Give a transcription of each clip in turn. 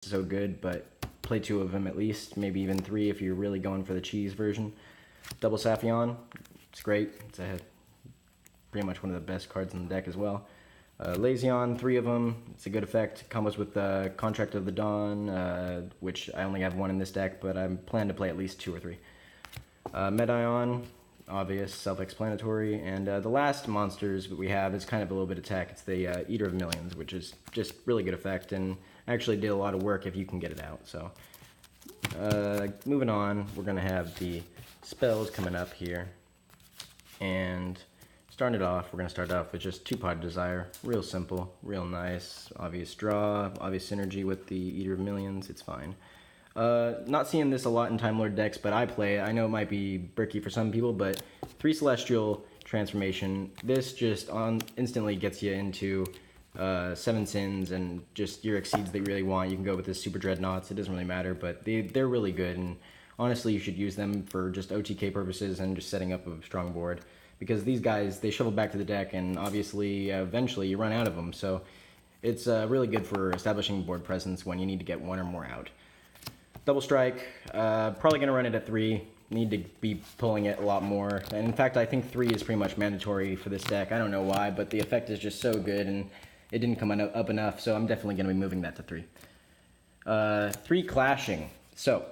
so good, but play 2 of them at least, maybe even 3 if you're really going for the cheese version. Double Saphion, it's great. It's pretty much one of the best cards in the deck as well. Lazion, 3 of them. It's a good effect. Combos with Contract of the Dawn, which I only have 1 in this deck, but I'm planning to play at least 2 or 3. Medion, obvious, self-explanatory. And the last monsters that we have is kind of a little bit of tech. It's the Eater of Millions, which is just really good effect and actually did a lot of work if you can get it out. So moving on, we're going to have the spells coming up here. And starting it off, we're going to start off with just 2-Pot Desire. Real simple, real nice. Obvious draw, obvious synergy with the Eater of Millions. It's fine. Not seeing this a lot in Timelord decks, but I play it. I know it might be bricky for some people, but 3 Celestial Transformation. This just instantly gets you into 7 Sins and just your Exceeds that you really want. You can go with this Super Dreadnoughts. It doesn't really matter, but they're really good. And honestly, you should use them for just OTK purposes and just setting up a strong board. Because these guys, they shovel back to the deck, and obviously, eventually, you run out of them. So it's really good for establishing board presence when you need to get 1 or more out. Double Strike, probably going to run it at 3. Need to be pulling it a lot more. And in fact, I think 3 is pretty much mandatory for this deck. I don't know why, but the effect is just so good, and it didn't come up enough, so I'm definitely going to be moving that to 3. 3 Clashing. So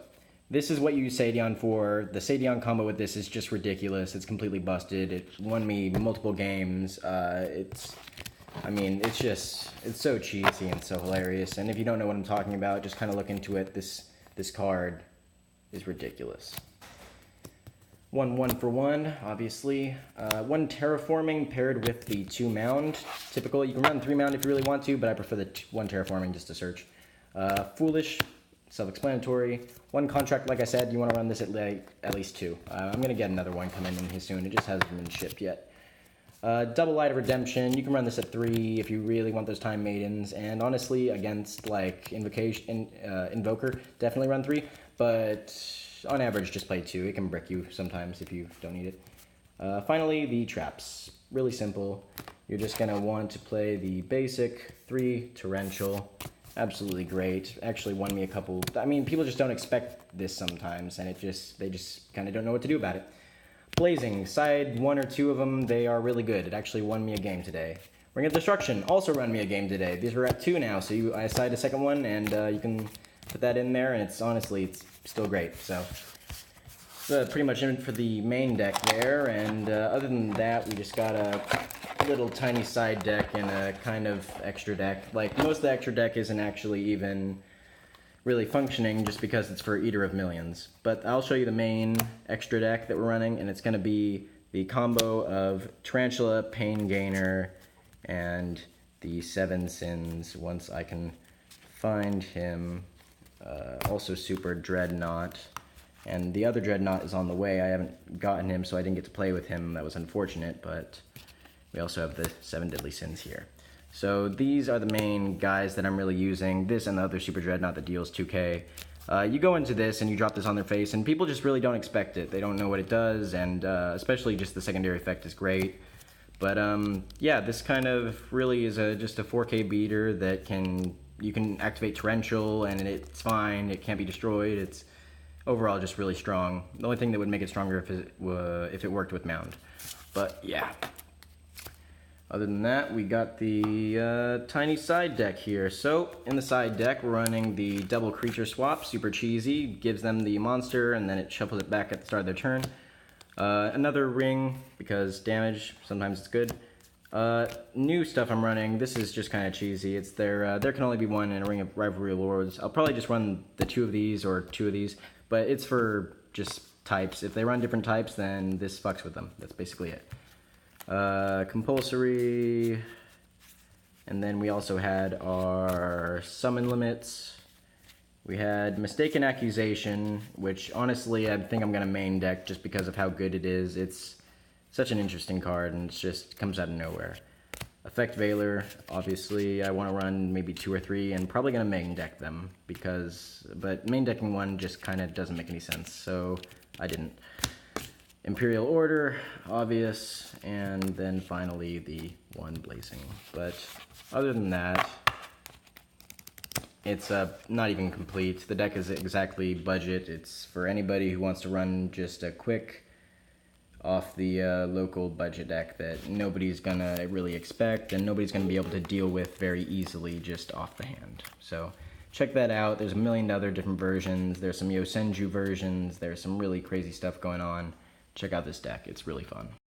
this is what you use Sadion for. The Sadion combo with this is just ridiculous. It's completely busted. It won me multiple games. It's so cheesy and so hilarious. And if you don't know what I'm talking about, just kind of look into it. This card is ridiculous. 1 for 1, obviously. 1 Terraforming paired with the 2 Mound. Typical. You can run 3 Mound if you really want to, but I prefer the 1 Terraforming just to search. Foolish. Self-explanatory. 1 Contract, like I said, you want to run this at least 2. I'm going to get another one coming in here soon. It just hasn't been shipped yet. Double Light of Redemption. You can run this at 3 if you really want those Time Maidens. And honestly, against like Invoker, definitely run 3. But on average, just play 2. It can brick you sometimes if you don't need it. Finally, the Traps. Really simple. You're just going to want to play the basic 3 Torrential. Absolutely great. Actually won me a couple. I mean, people just don't expect this sometimes, and they just kind of don't know what to do about it. Blazing, side 1 or 2 of them, they are really good. It actually won me a game today. Ring of Destruction also won me a game today. These are at 2 now, so I assigned a second one, and you can put that in there, and it's still great. So pretty much in for the main deck there, and other than that, we just got a little tiny side deck and a kind of extra deck. Like, most of the extra deck isn't actually even really functioning just because it's for Eater of Millions. But I'll show you the main extra deck that we're running, and it's going to be the combo of Tarantula, Pain Gainer, and the 7 Sins once I can find him. Also Super Dreadnought. And the other Dreadnought is on the way. I haven't gotten him, so I didn't get to play with him. That was unfortunate, but we also have the 7 Deadly Sins here. So these are the main guys that I'm really using. This and the other Super Dreadnought that deals 2k. You go into this and you drop this on their face, and people just really don't expect it. They don't know what it does, and especially just the secondary effect is great. But yeah, this kind of really is just a 4k beater that you can activate Torrential, and it's fine. It can't be destroyed. It's overall just really strong. The only thing that would make it stronger if it worked with Mound. But yeah. Other than that, we got the tiny side deck here. So, in the side deck, we're running the double creature swap, super cheesy. Gives them the monster, and then it shuffles it back at the start of their turn. Another ring, because damage, sometimes it's good. New stuff I'm running, this is just kind of cheesy. It's there can only be 1 in a Ring of Rivalry Lords. I'll probably just run the 2 of these, or 2 of these, but it's for just types. If they run different types, then this fucks with them. That's basically it. Compulsory, and then we also had our summon limits. We had Mistaken Accusation, which honestly I think I'm gonna main deck just because of how good it is. It's such an interesting card, and it just comes out of nowhere. Effect Veiler, obviously I want to run maybe 2 or 3, and probably gonna main deck them but main decking 1 just kind of doesn't make any sense, so I didn't. Imperial Order, obvious, and then finally the 1 Blazing. But other than that, It's not even complete. The deck is exactly budget. It's for anybody who wants to run just a quick off the local budget deck that nobody's gonna really expect and nobody's gonna be able to deal with very easily just off the hand. So check that out. There's a million other different versions. There's some Yosenju versions. There's some really crazy stuff going on. Check out this deck. It's really fun.